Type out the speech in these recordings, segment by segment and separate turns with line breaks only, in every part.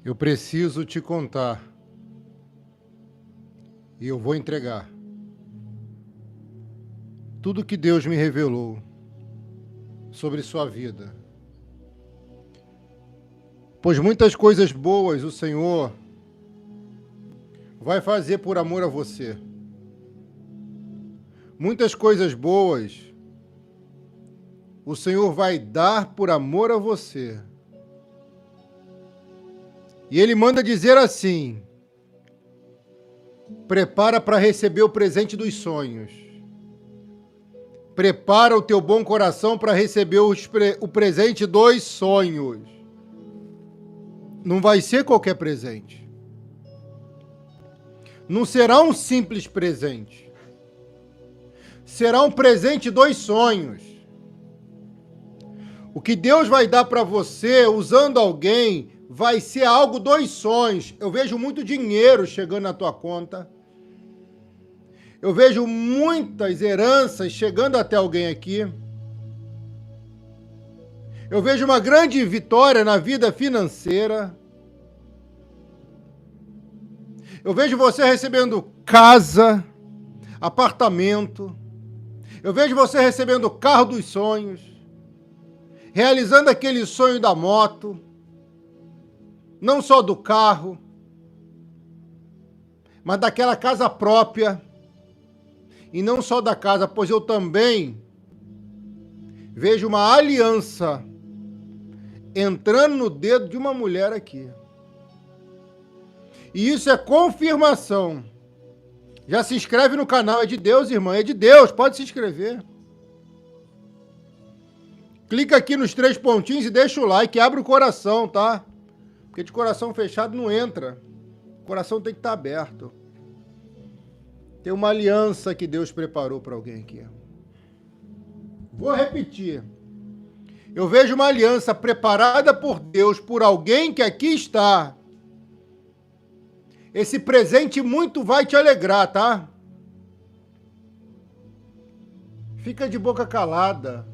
Eu preciso te contar e eu vou entregar tudo que Deus me revelou sobre sua vida. Pois muitas coisas boas o Senhor vai fazer por amor a você. Muitas coisas boas o Senhor vai dar por amor a você. E Ele manda dizer assim: prepara para receber o presente dos sonhos. Prepara o teu bom coração para receber o presente dos sonhos. Não vai ser qualquer presente. Não será um simples presente. Será um presente dos sonhos. O que Deus vai dar para você usando alguém vai ser algo dos sonhos. Eu vejo muito dinheiro chegando na tua conta. Eu vejo muitas heranças chegando até alguém aqui. Eu vejo uma grande vitória na vida financeira. Eu vejo você recebendo casa, apartamento. Eu vejo você recebendo o carro dos sonhos, realizando aquele sonho da moto, não só do carro, mas daquela casa própria. E não só da casa, pois eu também vejo uma aliança entrando no dedo de uma mulher aqui. E isso é confirmação. Já se inscreve no canal, é de Deus, irmã, é de Deus, pode se inscrever. Clica aqui nos 3 pontinhos e deixa o like, abre o coração, tá? Porque de coração fechado não entra. O coração tem que estar aberto. Tem uma aliança que Deus preparou para alguém aqui. Vou repetir. Eu vejo uma aliança preparada por Deus, por alguém que aqui está. Esse presente muito vai te alegrar, tá? Fica de boca calada.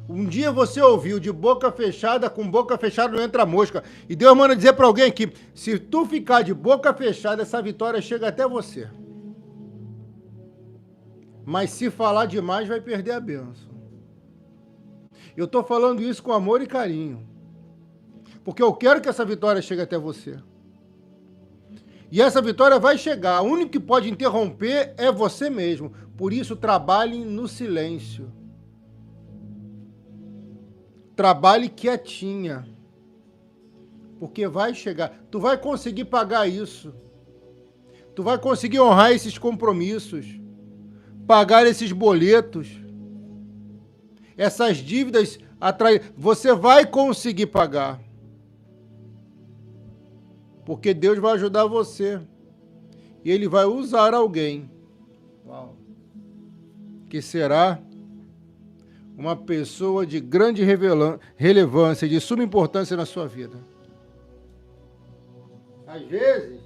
Um dia você ouviu de boca fechada, com boca fechada não entra mosca. E Deus manda dizer para alguém aqui, se tu ficar de boca fechada, essa vitória chega até você. Mas se falar demais, vai perder a bênção. Eu estou falando isso com amor e carinho. Porque eu quero que essa vitória chegue até você. E essa vitória vai chegar. O único que pode interromper é você mesmo. Por isso, trabalhe no silêncio. Trabalhe quietinha. Porque vai chegar. Tu vai conseguir pagar isso. Tu vai conseguir honrar esses compromissos. Pagar esses boletos. Essas dívidas atraídas. Você vai conseguir pagar. Porque Deus vai ajudar você. E Ele vai usar alguém. Uau. Que será uma pessoa de grande relevância, de suma importância na sua vida. Às vezes,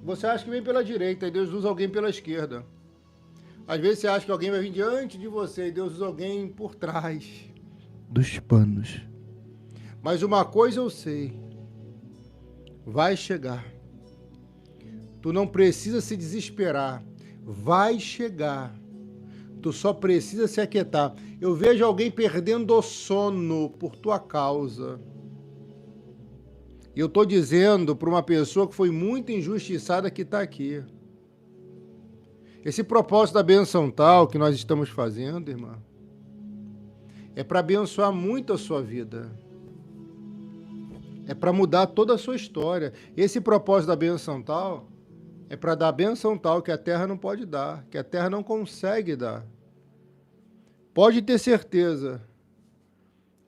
você acha que vem pela direita e Deus usa alguém pela esquerda. Às vezes você acha que alguém vai vir diante de você e Deus usa alguém por trás dos panos. Mas uma coisa eu sei, vai chegar. Tu não precisa se desesperar, vai chegar. Tu só precisa se aquietar. Eu vejo alguém perdendo o sono por tua causa. E eu estou dizendo para uma pessoa que foi muito injustiçada que está aqui. Esse propósito da benção tal que nós estamos fazendo, irmã, é para abençoar muito a sua vida. É para mudar toda a sua história. Esse propósito da benção tal é para dar a benção tal que a terra não pode dar, que a terra não consegue dar. Pode ter certeza.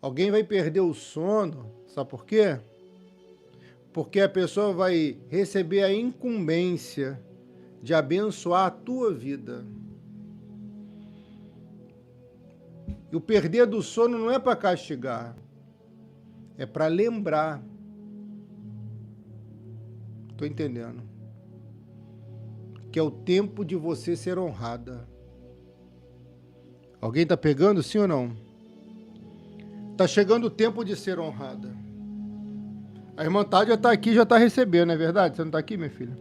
Alguém vai perder o sono, sabe por quê? Porque a pessoa vai receber a incumbência de abençoar a tua vida. E o perder do sono não é para castigar, é para lembrar. Estou entendendo. Que é o tempo de você ser honrada. Alguém está pegando, sim ou não? Está chegando o tempo de ser honrada. A irmã Tádia está aqui, já está recebendo, não é verdade? Você não está aqui, minha filha?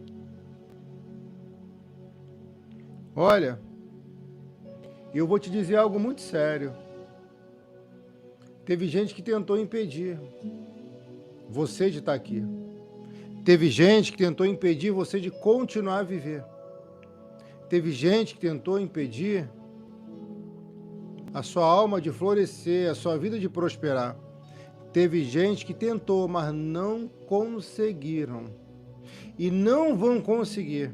Olha, eu vou te dizer algo muito sério. Teve gente que tentou impedir você de estar aqui. Teve gente que tentou impedir você de continuar a viver. Teve gente que tentou impedir a sua alma de florescer, a sua vida de prosperar. Teve gente que tentou, mas não conseguiram. E não vão conseguir.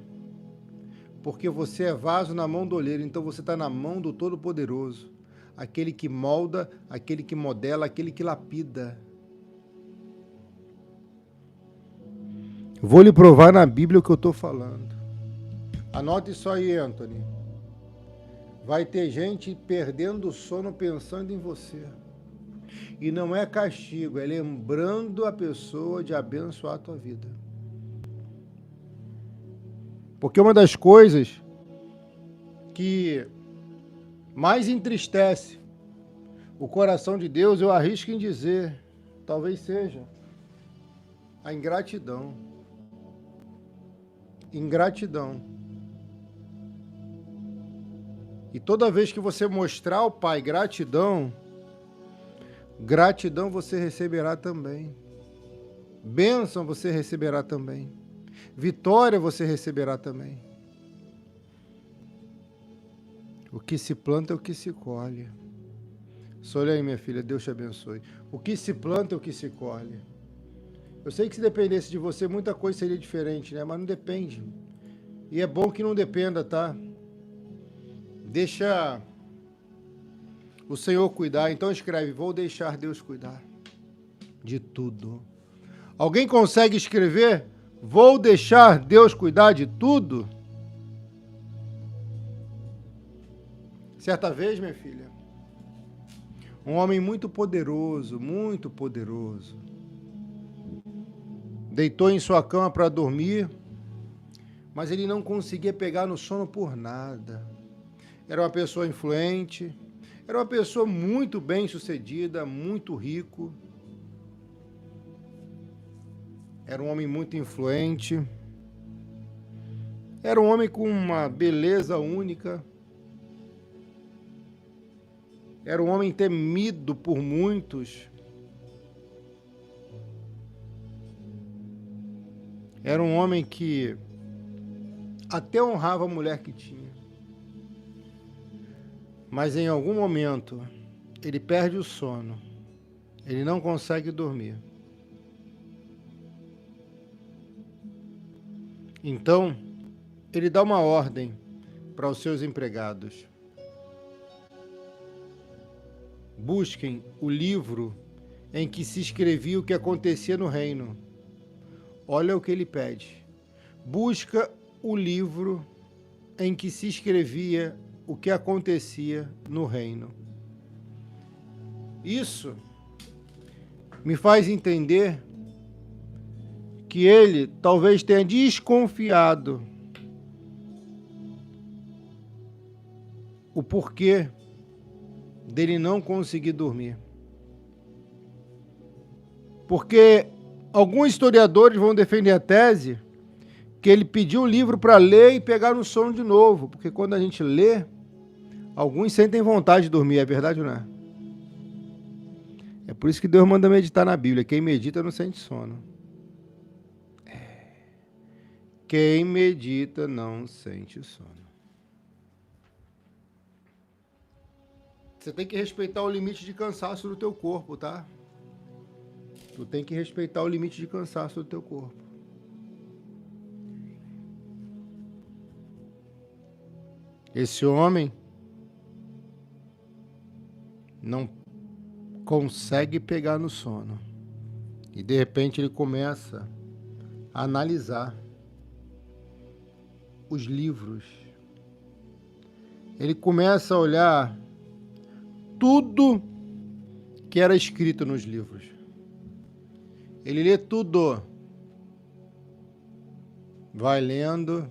Porque você é vaso na mão do oleiro, então você está na mão do Todo-Poderoso. Aquele que molda, aquele que modela, aquele que lapida. Vou lhe provar na Bíblia o que eu estou falando. Anote isso aí, Anthony. Vai ter gente perdendo o sono pensando em você. E não é castigo, é lembrando a pessoa de abençoar a tua vida. Porque uma das coisas que mais entristece o coração de Deus, eu arrisco em dizer, talvez seja a ingratidão. Ingratidão. E toda vez que você mostrar ao Pai gratidão, gratidão você receberá também. Bênção você receberá também. Vitória você receberá também. O que se planta é o que se colhe. Só olha aí, minha filha, Deus te abençoe. O que se planta é o que se colhe. Eu sei que se dependesse de você, muita coisa seria diferente, né? Mas não depende. E é bom que não dependa, tá? Deixa o Senhor cuidar. Então escreve, vou deixar Deus cuidar de tudo. Alguém consegue escrever? Vou deixar Deus cuidar de tudo? Certa vez, minha filha, um homem muito poderoso, deitou em sua cama para dormir, mas ele não conseguia pegar no sono por nada. Era uma pessoa influente, era uma pessoa muito bem-sucedida, muito rico. Era um homem muito influente. Era um homem com uma beleza única. Era um homem temido por muitos. Era um homem que até honrava a mulher que tinha. Mas em algum momento ele perde o sono. Ele não consegue dormir. Então, ele dá uma ordem para os seus empregados. Busquem o livro em que se escrevia o que acontecia no reino. Olha o que ele pede. Busca o livro em que se escrevia o que acontecia no reino. Isso me faz entender que ele talvez tenha desconfiado o porquê dele não conseguir dormir. Porque alguns historiadores vão defender a tese que ele pediu o livro para ler e pegar no sono de novo. Porque quando a gente lê, alguns sentem vontade de dormir, é verdade ou não é? É por isso que Deus manda meditar na Bíblia. Quem medita não sente sono. Quem medita não sente sono. Você tem que respeitar o limite de cansaço do teu corpo, tá? Tu tem que respeitar o limite de cansaço do teu corpo. Esse homem não consegue pegar no sono. E de repente ele começa a analisar os livros. Ele começa a olhar tudo que era escrito nos livros. Ele lê tudo. Vai lendo.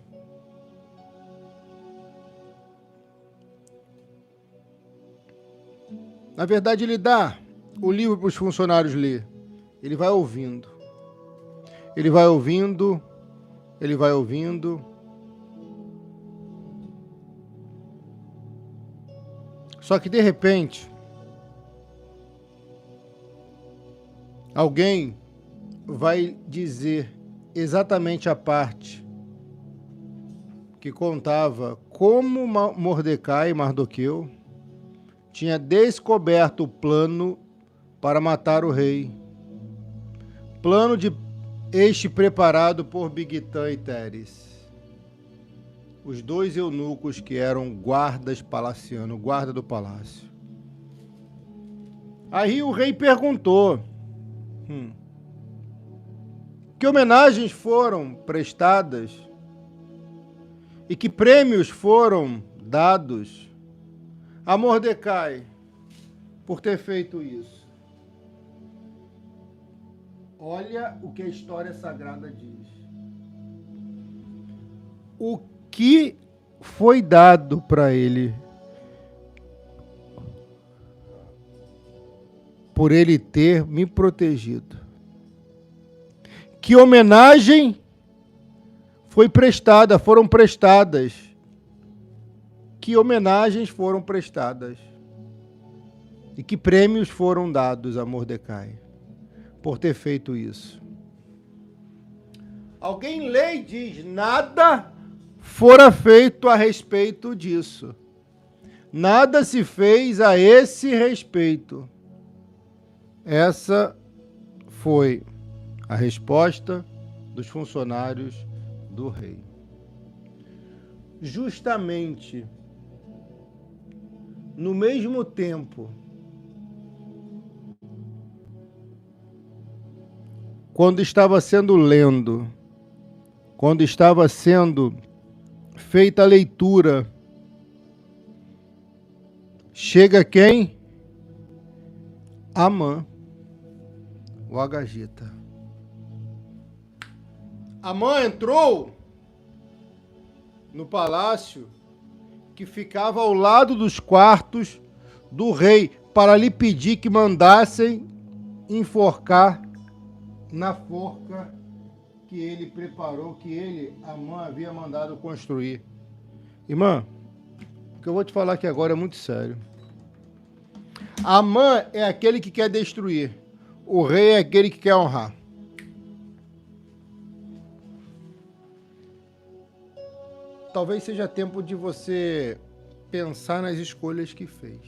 Na verdade, ele dá o livro para os funcionários ler. Ele vai ouvindo. Ele vai ouvindo, ele vai ouvindo. Só que de repente, alguém vai dizer exatamente a parte que contava como Mordecai, Mardoqueu, tinha descoberto o plano para matar o rei. Plano de este preparado por Bigtã e Teres, os dois eunucos que eram guardas palacianos, guarda do palácio. Aí o rei perguntou: que homenagens foram prestadas e que prêmios foram dados a Mordecai por ter feito isso? Olha o que a história sagrada diz. O que foi dado para ele por ele ter me protegido? Que homenagem foi prestada, foram prestadas? Que homenagens foram prestadas? E que prêmios foram dados a Mordecai por ter feito isso? Alguém lê e diz: nada fora feito a respeito disso. Nada se fez a esse respeito. Essa foi a resposta dos funcionários do rei. Justamente no mesmo tempo, quando estava sendo feita a leitura, chega quem? Amã, o agagita. Amã entrou no palácio que ficava ao lado dos quartos do rei para lhe pedir que mandassem enforcar na forca que ele preparou, que ele, Amã, havia mandado construir. Irmã, o que eu vou te falar aqui agora é muito sério. Amã é aquele que quer destruir. O rei é aquele que quer honrar. Talvez seja tempo de você pensar nas escolhas que fez.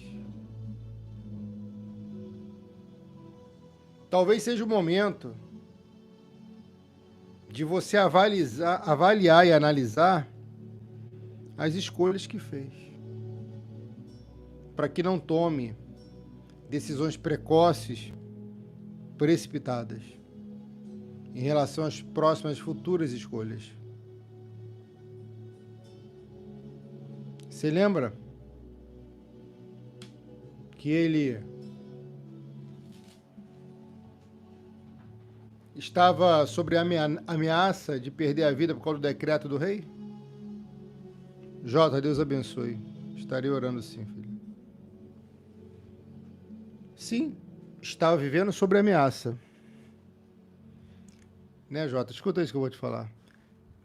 Talvez seja o momento de você avaliar e analisar as escolhas que fez, para que não tome decisões precoces, precipitadas, em relação às próximas futuras escolhas. Você lembra que ele estava sobre a ameaça de perder a vida por causa do decreto do rei? Jota, Deus abençoe. Estarei orando sim, filho. Sim, estava vivendo sobre ameaça. Né, Jota? Escuta isso que eu vou te falar.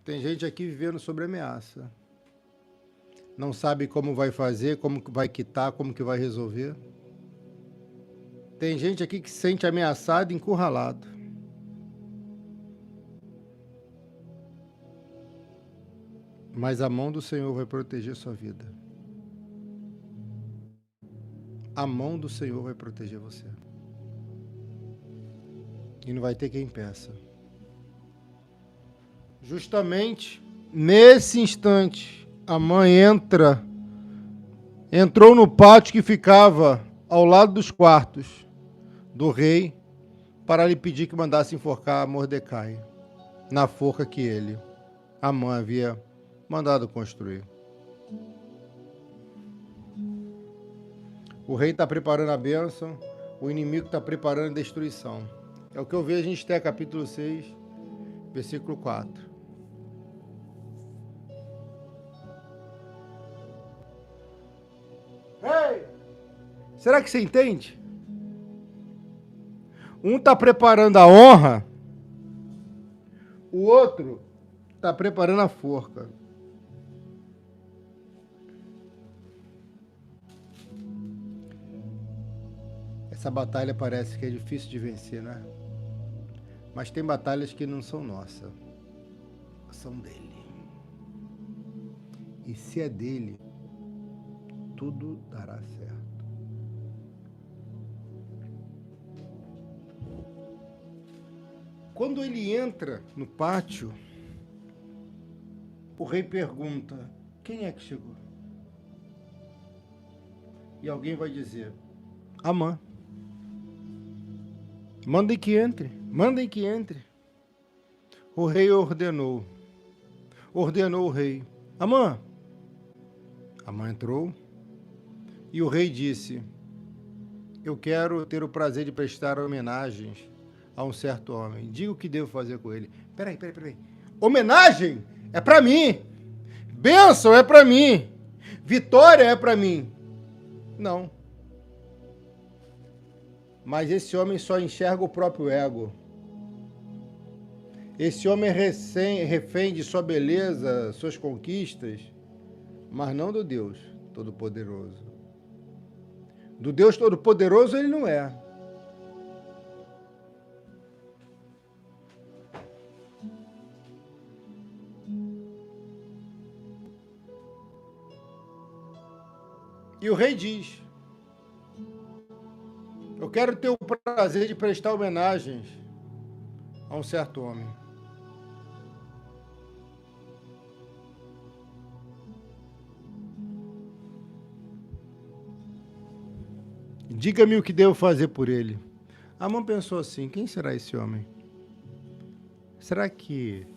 Tem gente aqui vivendo sobre ameaça. Não sabe como vai fazer, como que vai quitar, como que vai resolver. Tem gente aqui que se sente ameaçado e encurralado. Mas a mão do Senhor vai proteger sua vida. A mão do Senhor vai proteger você. E não vai ter quem peça. Justamente nesse instante, a mãe entrou no pátio que ficava ao lado dos quartos do rei para lhe pedir que mandasse enforcar Mordecai na forca que ele, Amã, havia mandado construir. O rei está preparando a bênção, o inimigo está preparando a destruição. É o que eu vejo em Esté, capítulo 6, versículo 4. Ei! Será que você entende? Um está preparando a honra, O outro está preparando a forca. Essa batalha parece que é difícil de vencer, né? Mas tem batalhas que não são nossas, são dele. E se é dele, tudo dará certo. Quando ele entra no pátio, o rei pergunta: quem é que chegou? E alguém vai dizer: Amã. Mandem que entre, mandem que entre. O rei ordenou o rei: Amã. Amã entrou e o rei disse: eu quero ter o prazer de prestar homenagens a um certo homem. Diga o que devo fazer com ele. Peraí. Homenagem é para mim. Bênção é para mim. Vitória é para mim. Não. Mas esse homem só enxerga o próprio ego. Esse homem é refém de sua beleza, suas conquistas, mas não do Deus Todo-Poderoso. Do Deus Todo-Poderoso ele não é. E o rei diz: eu quero ter o prazer de prestar homenagens a um certo homem. Diga-me o que devo fazer por ele. Amã pensou assim: quem será esse homem? Será que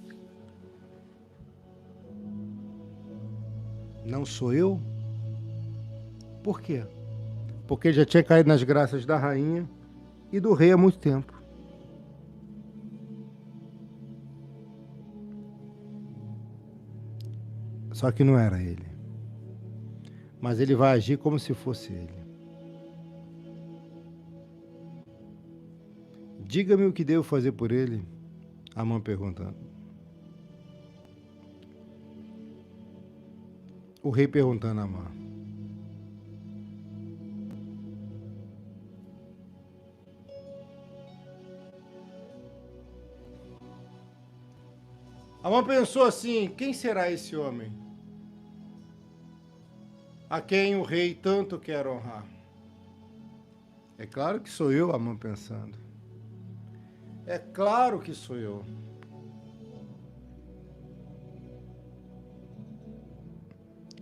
não sou eu? Por quê? Porque ele já tinha caído nas graças da rainha e do rei há muito tempo. Só que não era ele. Mas ele vai agir como se fosse ele. Diga-me o que devo fazer por ele, Amã perguntando. O rei perguntando a Amã. Amã pensou assim: quem será esse homem a quem o rei tanto quer honrar? É claro que sou eu, Amã pensando. É claro que sou eu.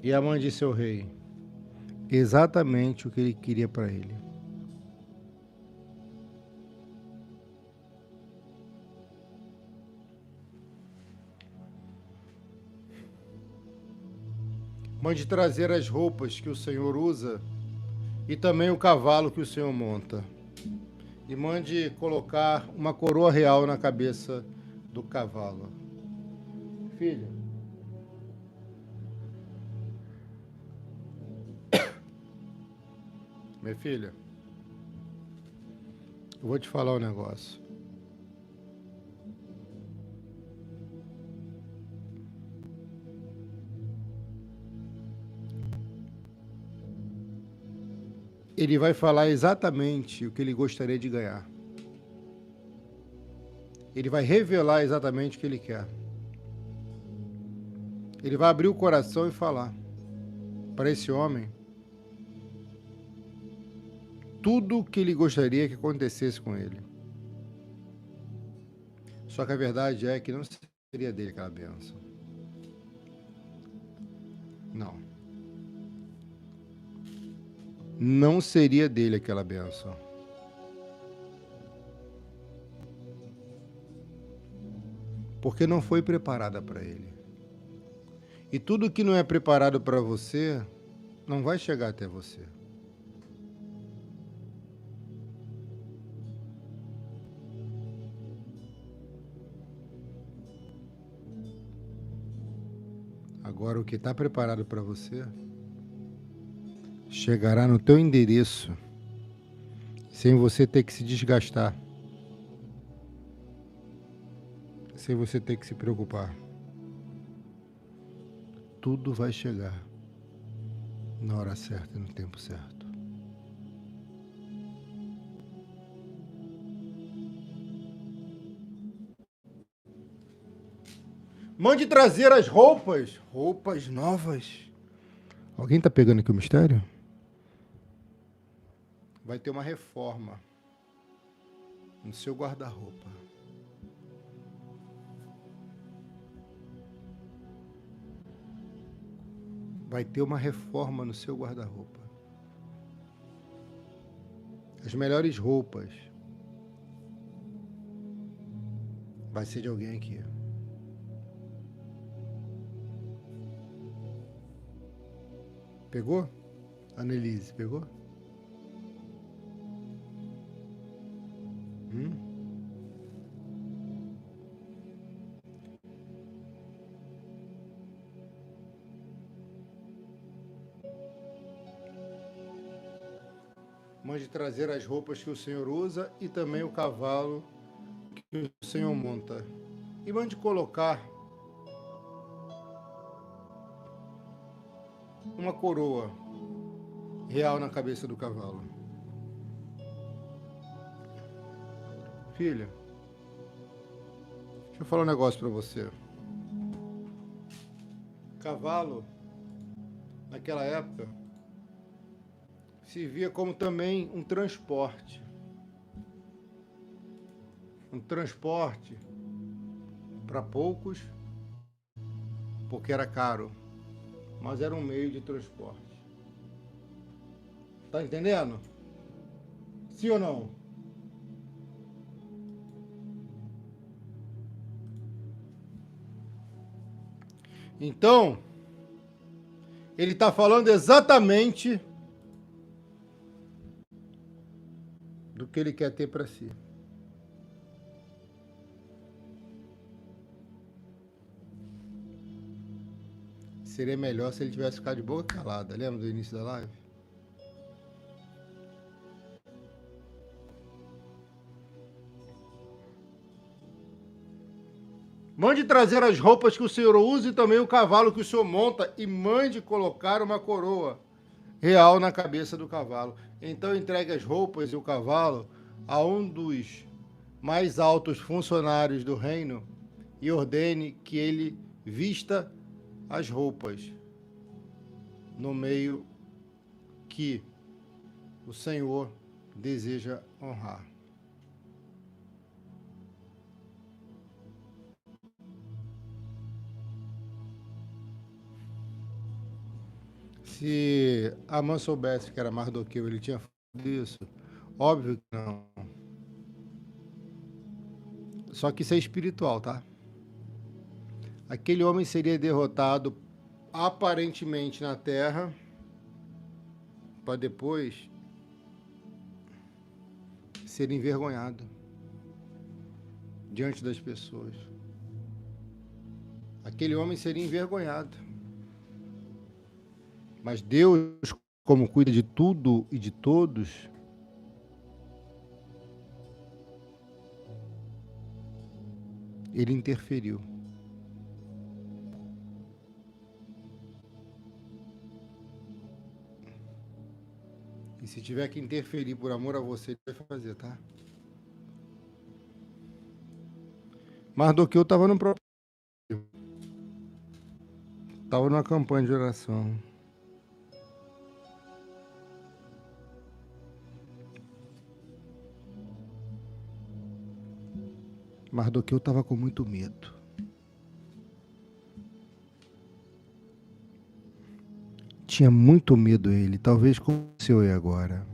E Amã disse ao rei exatamente o que ele queria para ele. Mande trazer as roupas que o Senhor usa e também o cavalo que o Senhor monta. E mande colocar uma coroa real na cabeça do cavalo. Filha, minha filha, eu vou te falar um negócio. Ele vai falar exatamente o que ele gostaria de ganhar. Ele vai revelar exatamente o que ele quer. Ele vai abrir o coração e falar para esse homem tudo o que ele gostaria que acontecesse com ele. Só que a verdade é que não seria dele aquela bênção. Não. Não seria dele aquela bênção. Porque não foi preparada para ele. E tudo que não é preparado para você, não vai chegar até você. Agora, o que está preparado para você chegará no teu endereço sem você ter que se desgastar, sem você ter que se preocupar. Tudo vai chegar na hora certa e no tempo certo. Mande trazer as roupas novas. Alguém está pegando aqui o mistério? Vai ter uma reforma no seu guarda-roupa. Vai ter uma reforma no seu guarda-roupa. As melhores roupas vai ser de alguém aqui. Pegou? Annelise, pegou? Mande trazer as roupas que o Senhor usa e também o cavalo que o Senhor monta. E mande colocar uma coroa real na cabeça do cavalo. Filha, deixa eu falar um negócio para você. Cavalo, naquela época, se via como também um transporte. Um transporte para poucos, porque era caro, mas era um meio de transporte. Tá entendendo? Sim ou não? Então, ele está falando exatamente do que ele quer ter para si. Seria melhor se ele tivesse ficado de boca calada. Lembra do início da live? Mande trazer as roupas que o Senhor usa e também o cavalo que o Senhor monta, e mande colocar uma coroa real na cabeça do cavalo. Então entregue as roupas e o cavalo a um dos mais altos funcionários do reino e ordene que ele vista as roupas no meio que o Senhor deseja honrar. Se Amã soubesse que era Mardoqueu, ele tinha feito isso? Óbvio que não. Só que isso é espiritual, tá? Aquele homem seria derrotado aparentemente na terra, para depois ser envergonhado diante das pessoas. Aquele homem seria envergonhado. Mas Deus, como cuida de tudo e de todos, ele interferiu. E se tiver que interferir por amor a você, ele vai fazer, tá? Mardoqueu estava no próprio. Estava numa campanha de oração. Mardoqueu estava com muito medo. Tinha muito medo ele, talvez como aconteceu aí agora.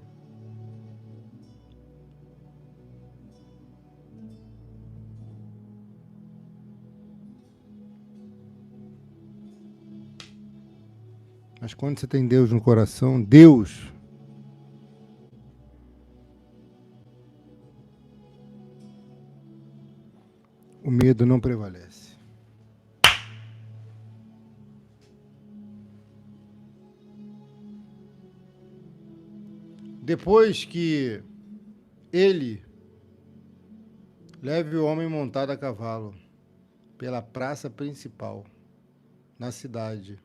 Mas quando você tem Deus no coração, Deus o medo não prevalece. Depois que ele leve o homem montado a cavalo pela praça principal, na cidade,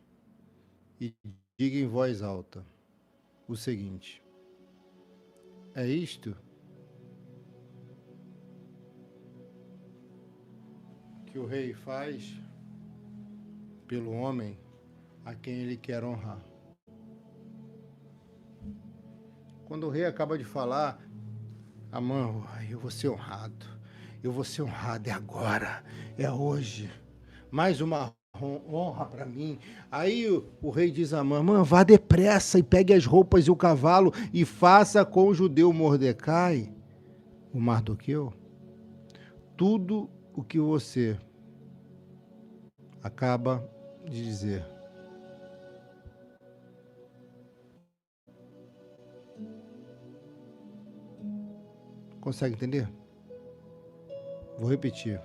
e diga em voz alta o seguinte: é isto que o rei faz pelo homem a quem ele quer honrar. Quando o rei acaba de falar, Amã, eu vou ser honrado. Eu vou ser honrado, é agora, é hoje. Mais uma honra para mim. Aí o rei diz a Amã, vá depressa e pegue as roupas e o cavalo e faça com o judeu Mordecai, o Mardoqueu, tudo o que você acaba de dizer. Consegue entender? Vou repetir.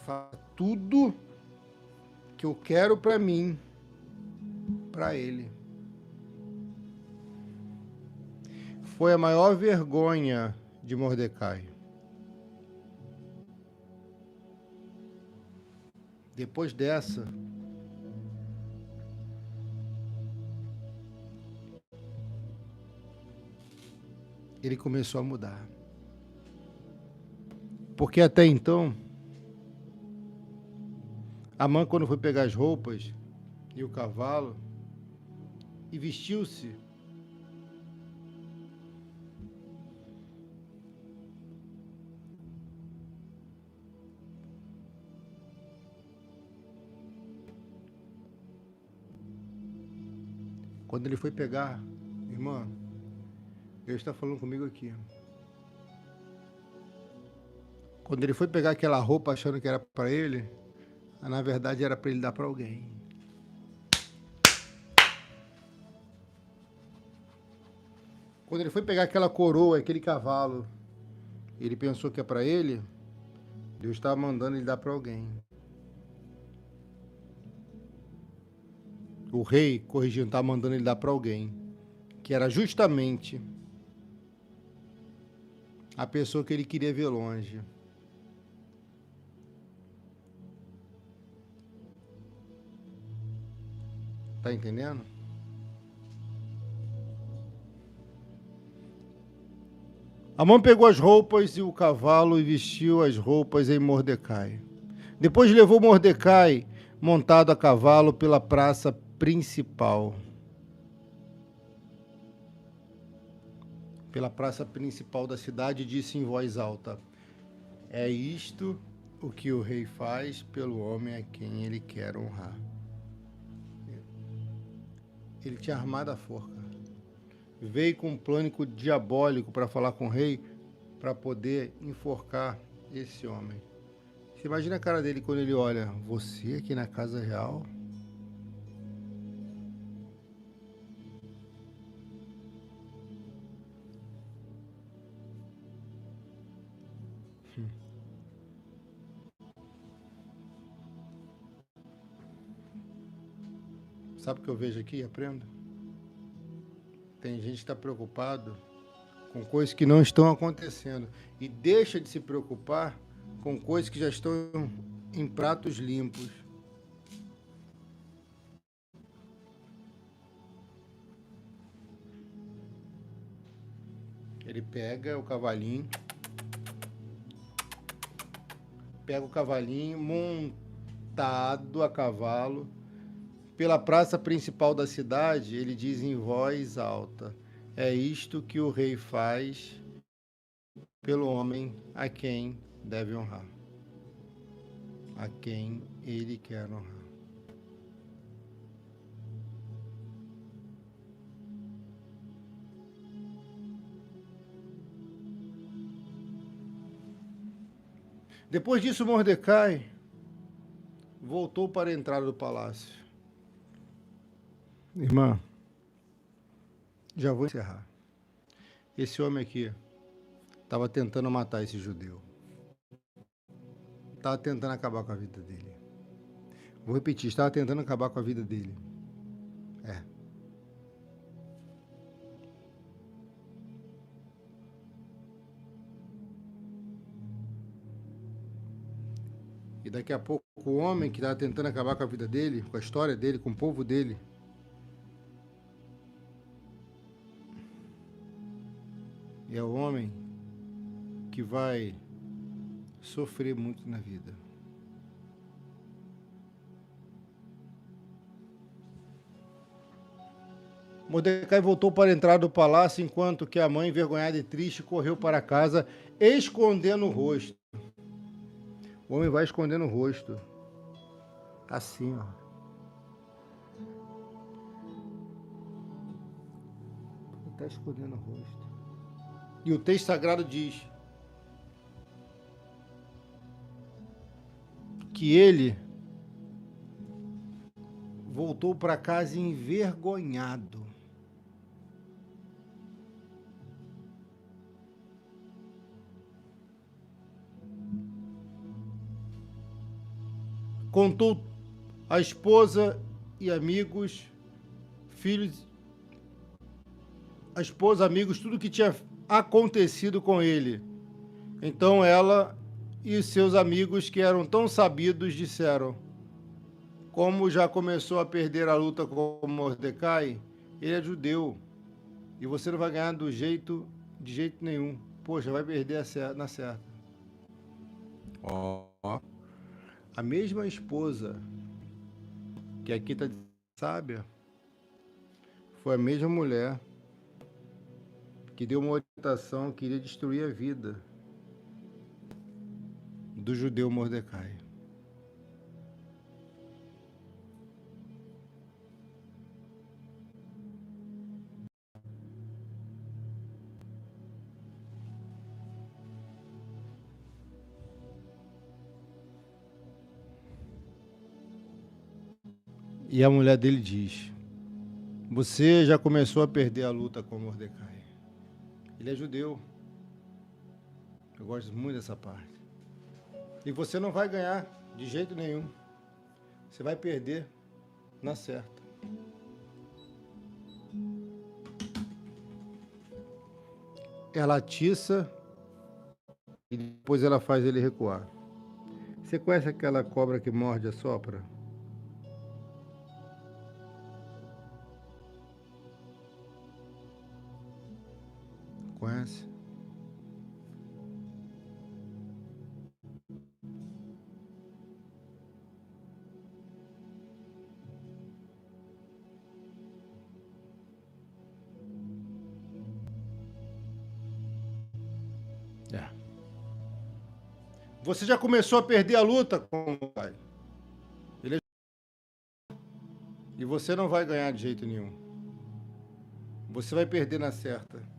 Faça tudo que eu quero para mim, para ele. Foi a maior vergonha de Mordecai. Depois dessa, ele começou a mudar. Porque até então, Amã, quando foi pegar as roupas e o cavalo, e vestiu-se, quando ele foi pegar, irmã, Deus está falando comigo aqui. Quando ele foi pegar aquela roupa achando que era para ele, na verdade era para ele dar para alguém. Quando ele foi pegar aquela coroa, aquele cavalo, ele pensou que é para ele, Deus estava mandando ele dar para alguém. O rei, corrigindo, estava mandando ele dar para alguém, que era justamente a pessoa que ele queria ver longe. Tá entendendo? Amã pegou as roupas e o cavalo e vestiu as roupas em Mordecai. Depois levou Mordecai montado a cavalo pela praça principal. Pela praça principal da cidade, disse em voz alta: é isto o que o rei faz pelo homem a quem ele quer honrar. Ele tinha armado a forca. Veio com um plano diabólico para falar com o rei, para poder enforcar esse homem. Você imagina a cara dele quando ele olha, você aqui na casa real? Sabe o que eu vejo aqui e aprendo? Tem gente que está preocupado com coisas que não estão acontecendo e deixa de se preocupar com coisas que já estão em pratos limpos. Ele pega o cavalinho montado a cavalo pela praça principal da cidade, ele diz em voz alta: é isto que o rei faz pelo homem a quem deve honrar, a quem ele quer honrar. Depois disso, Mordecai voltou para a entrada do palácio. Irmã, já vou encerrar. Esse homem aqui estava tentando matar esse judeu. Estava tentando acabar com a vida dele. Vou repetir, estava tentando acabar com a vida dele. E daqui a pouco o homem que está tentando acabar com a vida dele, com a história dele, com o povo dele, é o homem que vai sofrer muito na vida. Mordecai voltou para a entrada do palácio, enquanto que a mãe, envergonhada e triste, correu para casa, escondendo o rosto. O homem vai escondendo o rosto. Assim, ó. Ele está escondendo o rosto. E o texto sagrado diz que ele voltou para casa envergonhado. Contou a esposa e amigos, filhos, a esposa, amigos, tudo que tinha acontecido com ele. Então ela e seus amigos, que eram tão sabidos, disseram: como já começou a perder a luta com Mordecai, ele é judeu e você não vai ganhar de jeito nenhum. Poxa, vai perder na certa. Ó. A mesma esposa que aqui está sábia foi a mesma mulher que deu uma orientação que iria destruir a vida do judeu Mordecai. E a mulher dele diz: você já começou a perder a luta com Mordecai. Ele é judeu. Eu gosto muito dessa parte. E você não vai ganhar de jeito nenhum. Você vai perder na certa. Ela atiça e depois ela faz ele recuar. Você conhece aquela cobra que morde e assopra? Conhece? É. Você já começou a perder a luta com o pai. E você não vai ganhar de jeito nenhum. Você vai perder na certa.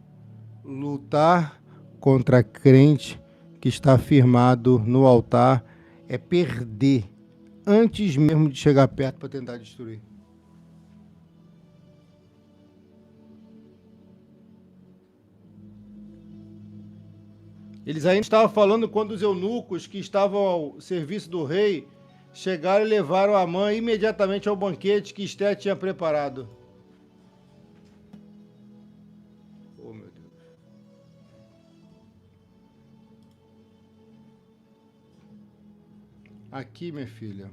Lutar contra crente que está firmado no altar é perder antes mesmo de chegar perto para tentar destruir. Eles ainda estavam falando quando os eunucos que estavam ao serviço do rei chegaram e levaram a mãe imediatamente ao banquete que Esther tinha preparado. Oh, meu Deus. Aqui, minha filha,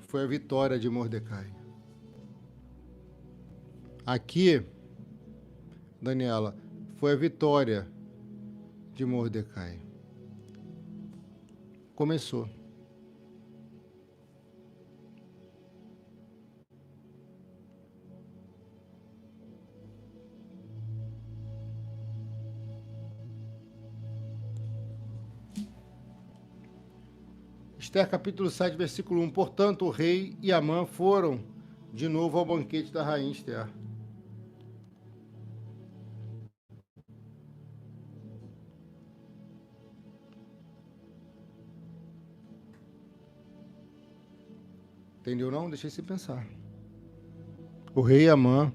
foi a vitória de Mordecai. Aqui, Daniela, foi a vitória de Mordecai. Começou. Esther capítulo 7, versículo 1. Portanto, o rei e Amã foram de novo ao banquete da rainha Esther. Entendeu não? Deixei você pensar. O rei e Amã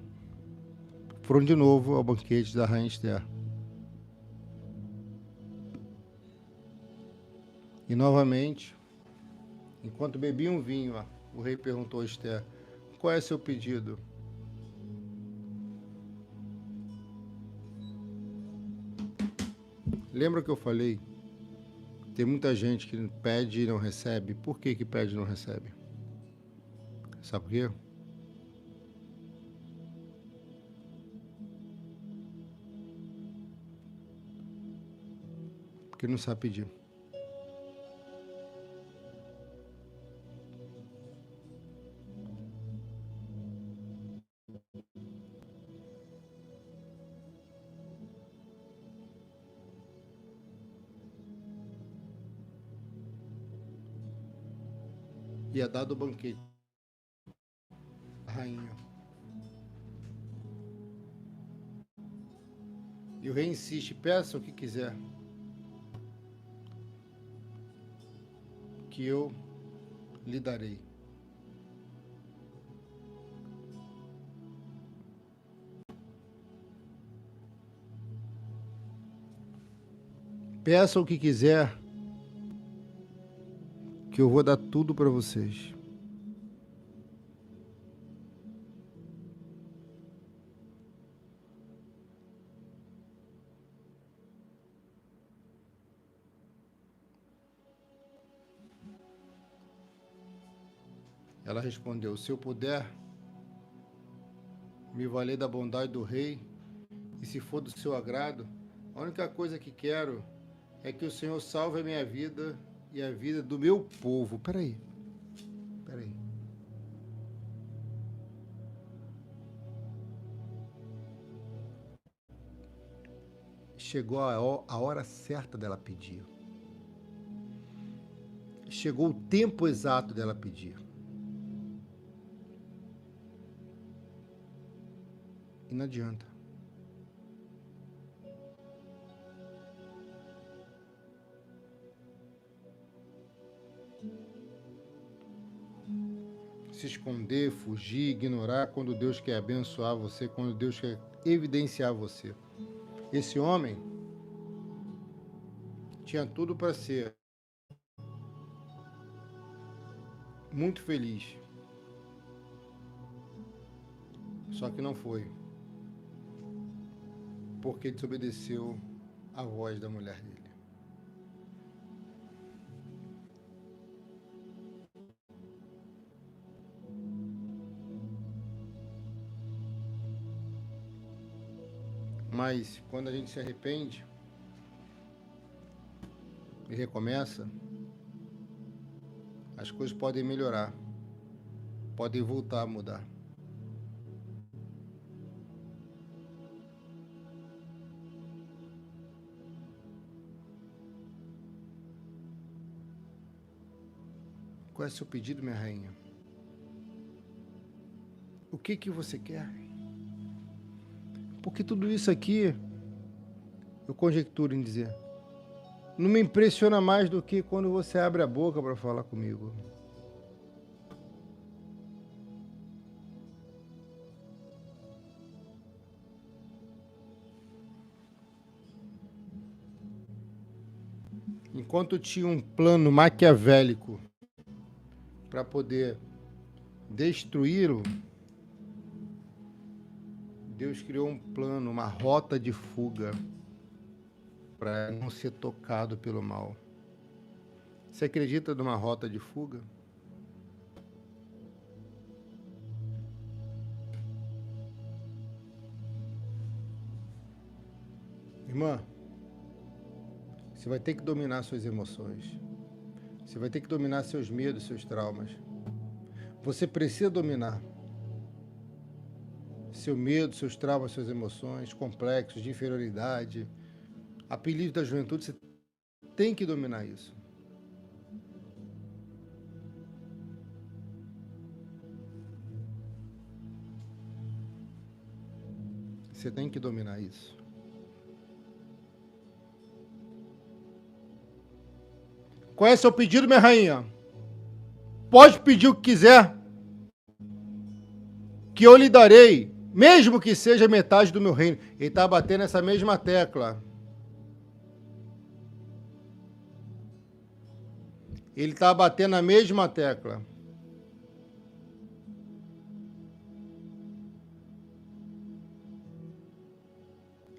foram de novo ao banquete da rainha Esther. E novamente, enquanto bebiam vinho, o rei perguntou a Esther: qual é seu pedido? Lembra que eu falei Tem muita gente que pede e não recebe. Por que que pede e não recebe? Sabe por quê? Porque não sabe pedir. E é dado o banquete. A rainha. E o rei insiste, peça o que quiser, que eu lhe darei. Peça o que quiser, que eu vou dar tudo para vocês. Ela respondeu, se eu puder me valer da bondade do rei, e se for do seu agrado, a única coisa que quero é que o Senhor salve a minha vida e a vida do meu povo. Peraí. Chegou a hora certa dela pedir. Chegou o tempo exato dela pedir. E não adianta. Se esconder, fugir, ignorar quando Deus quer abençoar você, quando Deus quer evidenciar você. Esse homem tinha tudo para ser muito feliz. Só que não foi. Porque desobedeceu a voz da mulher dele. Mas quando a gente se arrepende e recomeça, as coisas podem melhorar, podem voltar a mudar. Qual é o seu pedido, minha rainha? O que você quer? Porque tudo isso aqui, eu conjecturo em dizer, não me impressiona mais do que quando você abre a boca para falar comigo. Enquanto tinha um plano maquiavélico para poder destruí-lo, Deus criou um plano, uma rota de fuga para não ser tocado pelo mal. Você acredita numa rota de fuga? Irmã, você vai ter que dominar suas emoções. Você vai ter que dominar seus medos, seus traumas. Você precisa dominar seu medo, seus traumas, suas emoções, complexos de inferioridade, apelido da juventude. Você tem que dominar isso. Você tem que dominar isso. Qual é seu pedido, minha rainha? Pode pedir o que quiser, que eu lhe darei, mesmo que seja metade do meu reino. Ele está batendo essa mesma tecla. Ele está batendo a mesma tecla.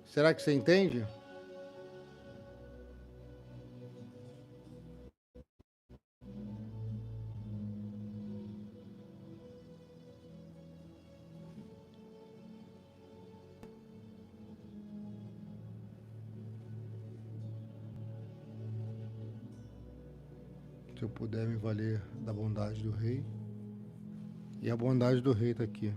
Será que você entende? Se eu puder me valer da bondade do rei. E a bondade do rei está aqui.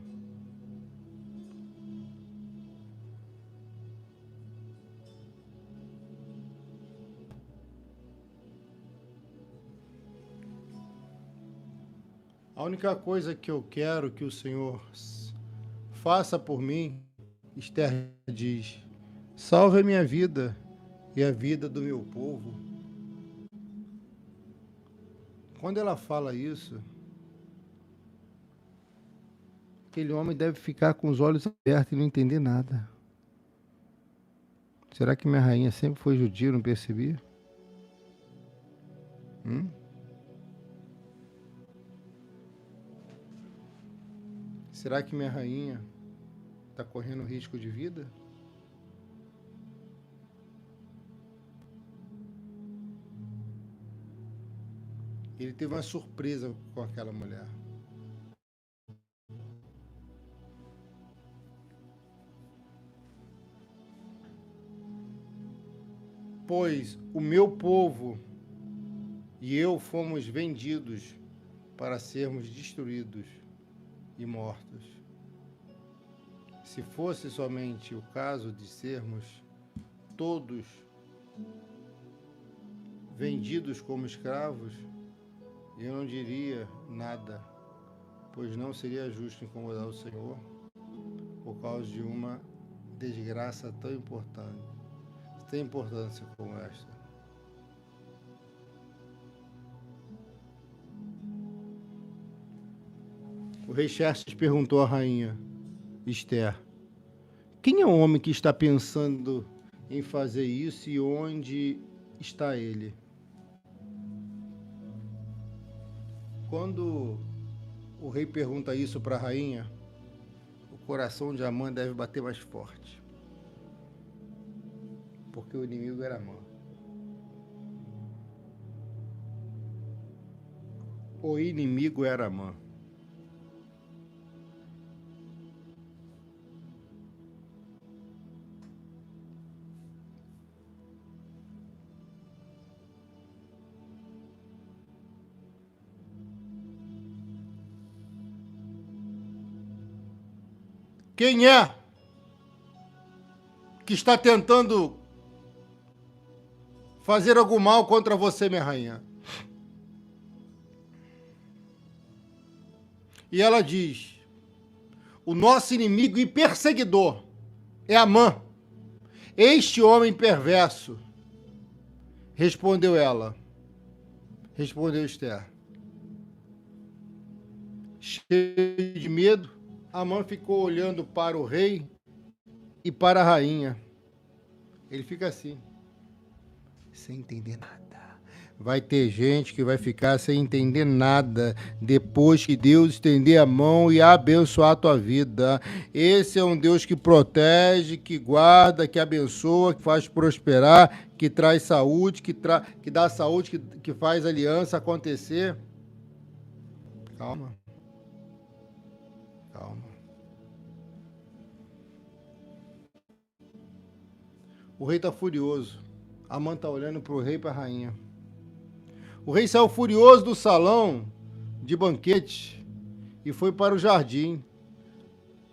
A única coisa que eu quero que o Senhor faça por mim, Esther diz, salve a minha vida e a vida do meu povo. Quando ela fala isso, aquele homem deve ficar com os olhos abertos e não entender nada. Será que minha rainha sempre foi judia, não percebi? Será que minha rainha está correndo risco de vida? Ele teve uma surpresa com aquela mulher. Pois o meu povo e eu fomos vendidos para sermos destruídos e mortos. Se fosse somente o caso de sermos todos vendidos como escravos, eu não diria nada, pois não seria justo incomodar o Senhor por causa de uma desgraça tão importante, sem importância como esta. O rei Xerxes perguntou à rainha Esther: quem é o homem que está pensando em fazer isso e onde está ele? Quando o rei pergunta isso para a rainha, o coração de Amã deve bater mais forte, porque o inimigo era Amã. O inimigo era Amã. Quem é que está tentando fazer algum mal contra você, minha rainha? E ela diz: o nosso inimigo e perseguidor é Amã, este homem perverso. Respondeu ela. Respondeu Esther. Cheio de medo, Amã ficou olhando para o rei e para a rainha. Ele fica assim, sem entender nada. Vai ter gente que vai ficar sem entender nada depois que Deus estender a mão e abençoar a tua vida. Esse é um Deus que protege, que guarda, que abençoa, que faz prosperar, que traz saúde, que dá saúde, que faz aliança acontecer. Calma. Calma. O rei está furioso. Amã está olhando para o rei e para a rainha. O rei saiu furioso do salão de banquete e foi para o jardim.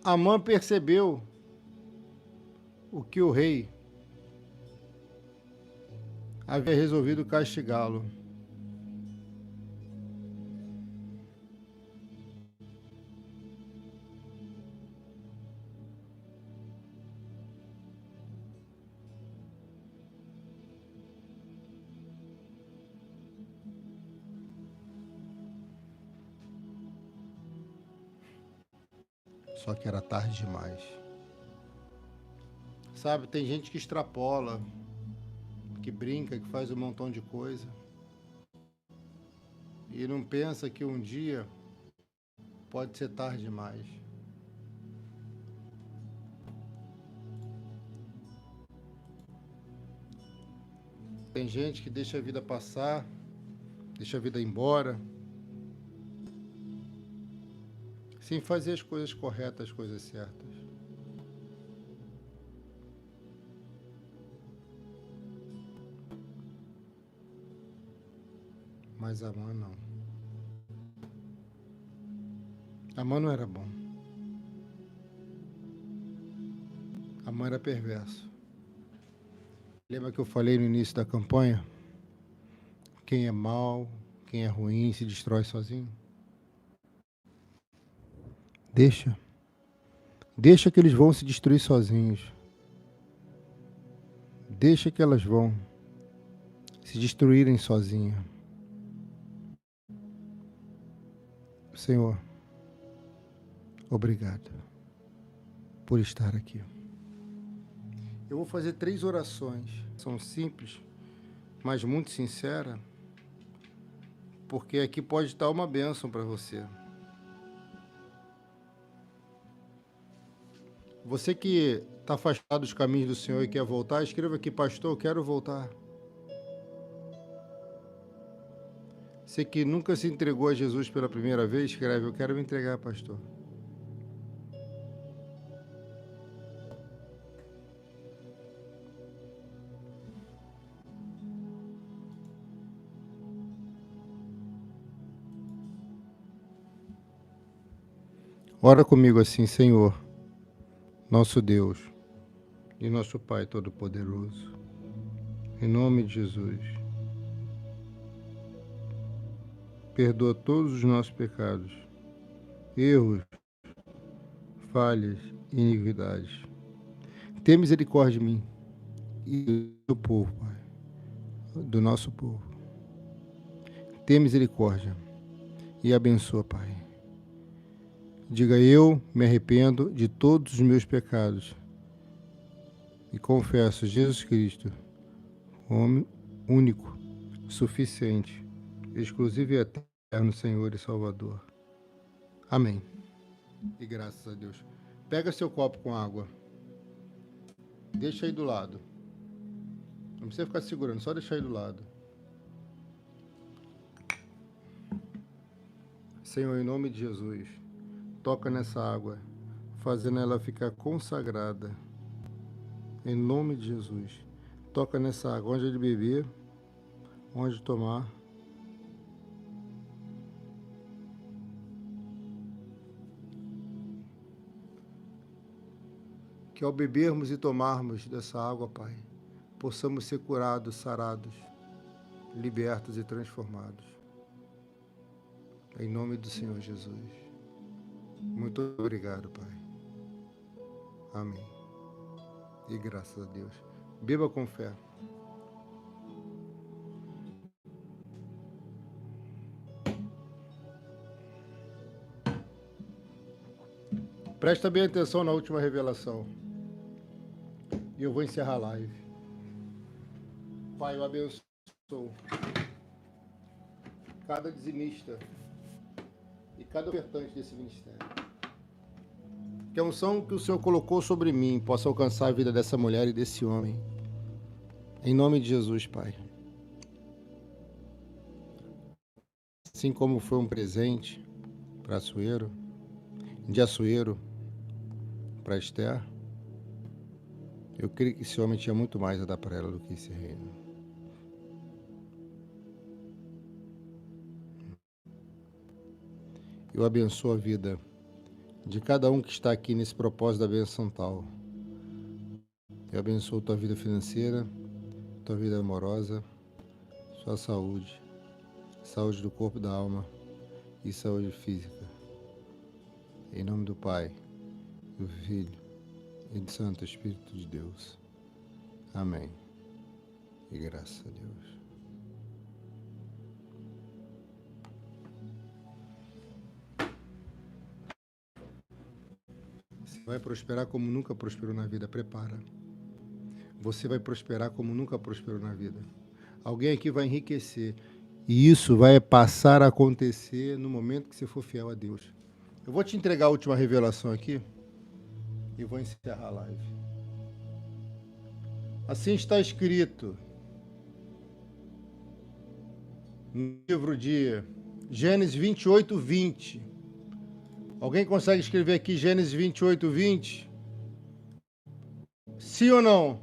Amã percebeu o que o rei havia resolvido castigá-lo. Só que era tarde demais. Sabe, tem gente que extrapola, que brinca, que faz um montão de coisa e não pensa que um dia pode ser tarde demais. Tem gente que deixa a vida passar, deixa a vida ir embora, sem fazer as coisas corretas, as coisas certas. Mas Mas Amã não. Amã não era bom. Amã era perverso. Lembra que eu falei no início da campanha? Quem é mau, quem é ruim, se destrói sozinho. Deixa. Deixa que eles vão se destruir sozinhos. Deixa que elas vão se destruírem sozinhas. Senhor, obrigado por estar aqui. Eu vou fazer 3 orações. São simples, mas muito sinceras, porque aqui pode estar uma bênção para você. Você que está afastado dos caminhos do Senhor e quer voltar, escreva aqui: pastor, eu quero voltar. Você que nunca se entregou a Jesus pela primeira vez, escreve: eu quero me entregar, pastor. Ora comigo assim: Senhor, nosso Deus e nosso Pai Todo-Poderoso, em nome de Jesus, perdoa todos os nossos pecados, erros, falhas e iniquidades. Tenha misericórdia de mim e do povo, Pai, do nosso povo. Tenha misericórdia e abençoa, Pai. Diga: eu me arrependo de todos os meus pecados e confesso Jesus Cristo, homem único, suficiente, exclusivo e eterno Senhor e Salvador. Amém. E graças a Deus. Pega seu copo com água. Deixa aí do lado. Não precisa ficar segurando, só deixar aí do lado. Senhor, em nome de Jesus, toca nessa água, fazendo ela ficar consagrada. Em nome de Jesus, toca nessa água, onde ele beber, onde tomar. Que ao bebermos e tomarmos dessa água, Pai, possamos ser curados, sarados, libertos e transformados. Em nome do Senhor Jesus. Muito obrigado, Pai. Amém. E graças a Deus. Beba com fé. Presta bem atenção na última revelação. E eu vou encerrar a live. Pai, eu abençoo cada dizimista e cada ofertante desse ministério. Que a unção que o Senhor colocou sobre mim possa alcançar a vida dessa mulher e desse homem. Em nome de Jesus, Pai. Assim como foi um presente para Assuero, de Assuero para Esther, eu creio que esse homem tinha muito mais a dar para ela do que esse reino. Eu abençoo a vida de cada um que está aqui nesse propósito da bênção tal. Eu abençoo tua vida financeira, tua vida amorosa, sua saúde, saúde do corpo e da alma e saúde física. Em nome do Pai, do Filho e do Santo Espírito de Deus. Amém. E graças a Deus. Você vai prosperar como nunca prosperou na vida. Prepara. Você vai prosperar como nunca prosperou na vida. Alguém aqui vai enriquecer. E isso vai passar a acontecer no momento que você for fiel a Deus. Eu vou te entregar a última revelação aqui e vou encerrar a live. Assim está escrito no livro de Gênesis 28, 20. Alguém consegue escrever aqui Gênesis 28, 20? Sim ou não?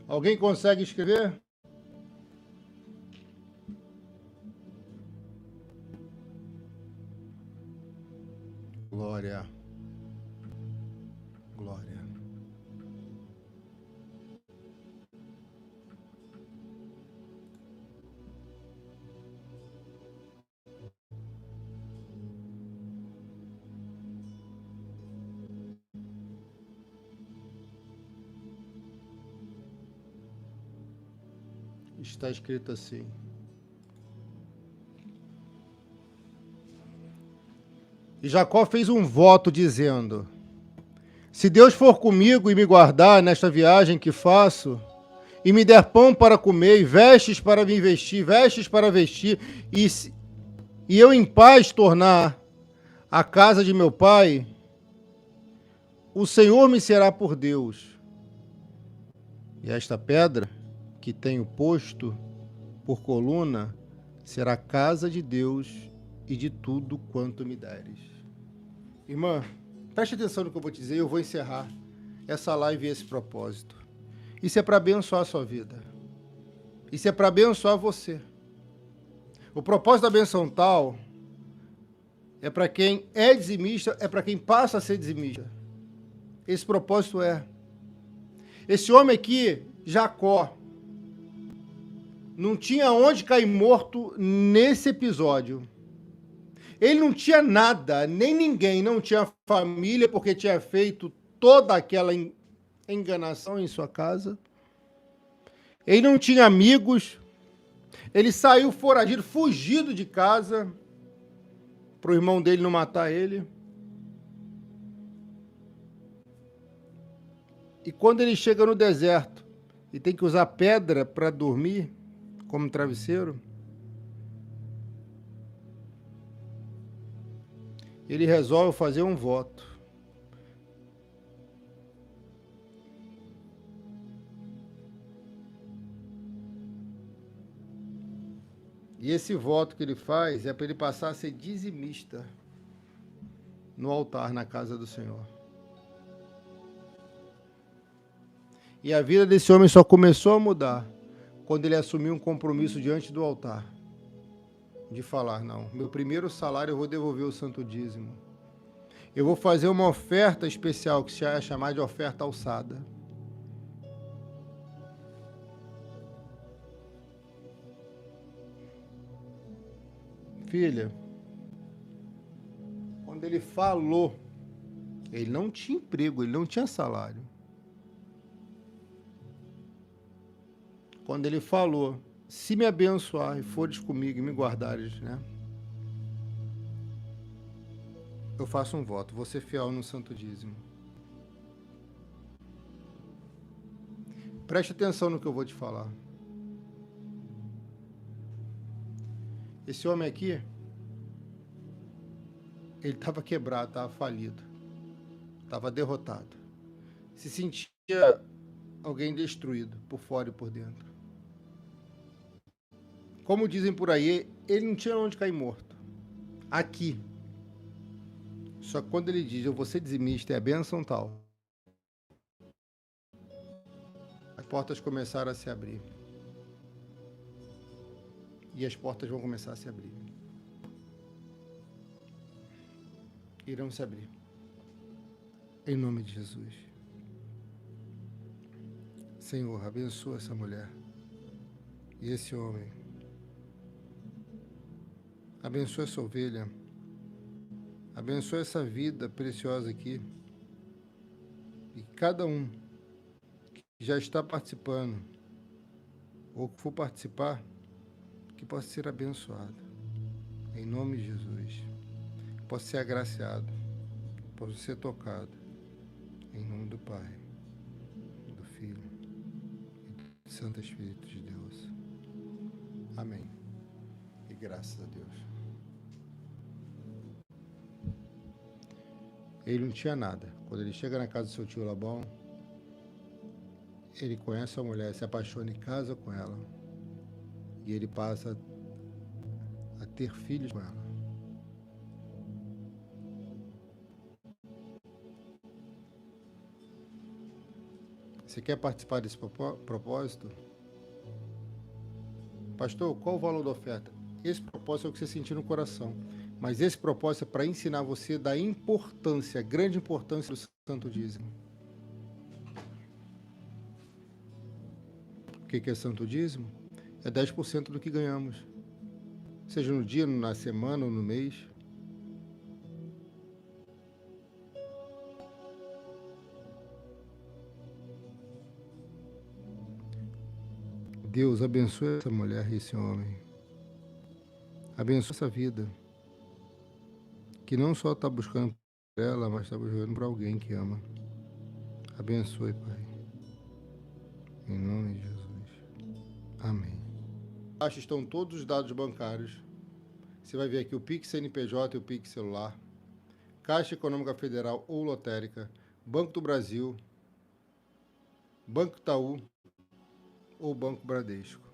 Alguém consegue escrever? Glória. Glória. Está escrito assim: e Jacó fez um voto dizendo: se Deus for comigo e me guardar nesta viagem que faço, e me der pão para comer, e vestes para me vestir, vestes para vestir, e eu em paz tornar a casa de meu pai, o Senhor me será por Deus. E esta pedra que tenho posto por coluna será casa de Deus e de tudo quanto me deres. Irmã, preste atenção no que eu vou te dizer e eu vou encerrar essa live e esse propósito. Isso é para abençoar a sua vida. Isso é para abençoar você. O propósito da benção tal é para quem é dizimista, é para quem passa a ser dizimista. Esse propósito é. Esse homem aqui, Jacó, não tinha onde cair morto nesse episódio. Ele não tinha nada, nem ninguém, não tinha família, porque tinha feito toda aquela enganação em sua casa. Ele não tinha amigos. Ele saiu foragido, fugido de casa, para o irmão dele não matar ele. E quando ele chega no deserto e tem que usar pedra para dormir como travesseiro, ele resolve fazer um voto. E esse voto que ele faz é para ele passar a ser dizimista no altar, na casa do Senhor. E a vida desse homem só começou a mudar quando ele assumiu um compromisso diante do altar. De falar, não, meu primeiro salário eu vou devolver o santo dízimo. Eu vou fazer uma oferta especial que se é chamada de oferta alçada. Filha, quando ele falou, ele não tinha emprego, ele não tinha salário. Quando ele falou, se me abençoar e fores comigo e me guardares, né? Eu faço um voto, vou ser fiel no santo dízimo. Preste atenção no que eu vou te falar. Esse homem aqui, ele estava quebrado, estava falido, estava derrotado. Se sentia alguém destruído, por fora e por dentro. Como dizem por aí, ele não tinha onde cair morto. Aqui. Só que quando ele diz, eu vou ser dizimista, é a bênção tal. As portas começaram a se abrir. E as portas vão começar a se abrir. Irão se abrir. Em nome de Jesus. Senhor, abençoa essa mulher e esse homem. Abençoa essa ovelha. Abençoa essa vida preciosa aqui. E cada um que já está participando, ou que for participar, que possa ser abençoado. Em nome de Jesus. Que possa ser agraciado. Que possa ser tocado. Em nome do Pai, do Filho e do Santo Espírito de Deus. Amém. E graças a Deus. Ele não tinha nada. Quando ele chega na casa do seu tio Labão, ele conhece a mulher, se apaixona e casa com ela. E ele passa a ter filhos com ela. Você quer participar desse propósito? Pastor, qual o valor da oferta? Esse propósito é o que você sentir no coração. Mas esse propósito é para ensinar você da importância, grande importância do santo dízimo. O que é santo dízimo? É 10% do que ganhamos. Seja no dia, na semana ou no mês. Deus abençoe essa mulher e esse homem. Abençoe essa vida. Que não só está buscando por ela, mas está buscando por alguém que ama. Abençoe, Pai. Em nome de Jesus. Amém. Abaixo estão todos os dados bancários. Você vai ver aqui o Pix CNPJ e o Pix celular. Caixa Econômica Federal ou Lotérica. Banco do Brasil. Banco Itaú ou Banco Bradesco.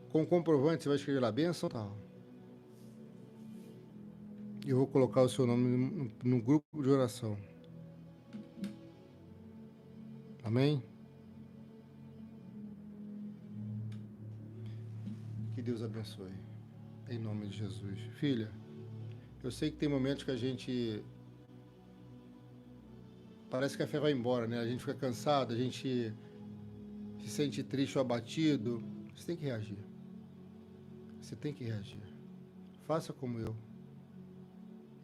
Com comprovante, você vai escrever lá, benção tal. Eu vou colocar o seu nome no grupo de oração. Amém? Que Deus abençoe. Em nome de Jesus. Filha, eu sei que tem momentos que a gente... Parece que a fé vai embora, né? A gente fica cansado, a gente se sente triste ou abatido. Você tem que reagir. Você tem que reagir. Faça como eu.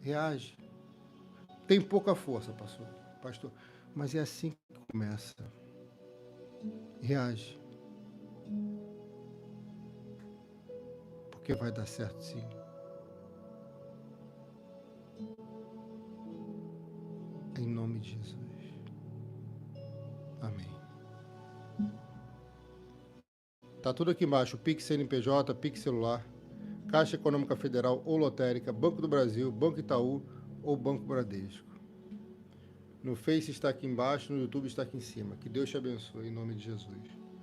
Reage. Tem pouca força, pastor. Mas é assim que começa. Reage. Porque vai dar certo, sim. Em nome de Jesus. Amém. Tá tudo aqui embaixo. Pix CNPJ, Pix celular, Caixa Econômica Federal ou Lotérica, Banco do Brasil, Banco Itaú ou Banco Bradesco. No Face está aqui embaixo, no YouTube está aqui em cima. Que Deus te abençoe em nome de Jesus.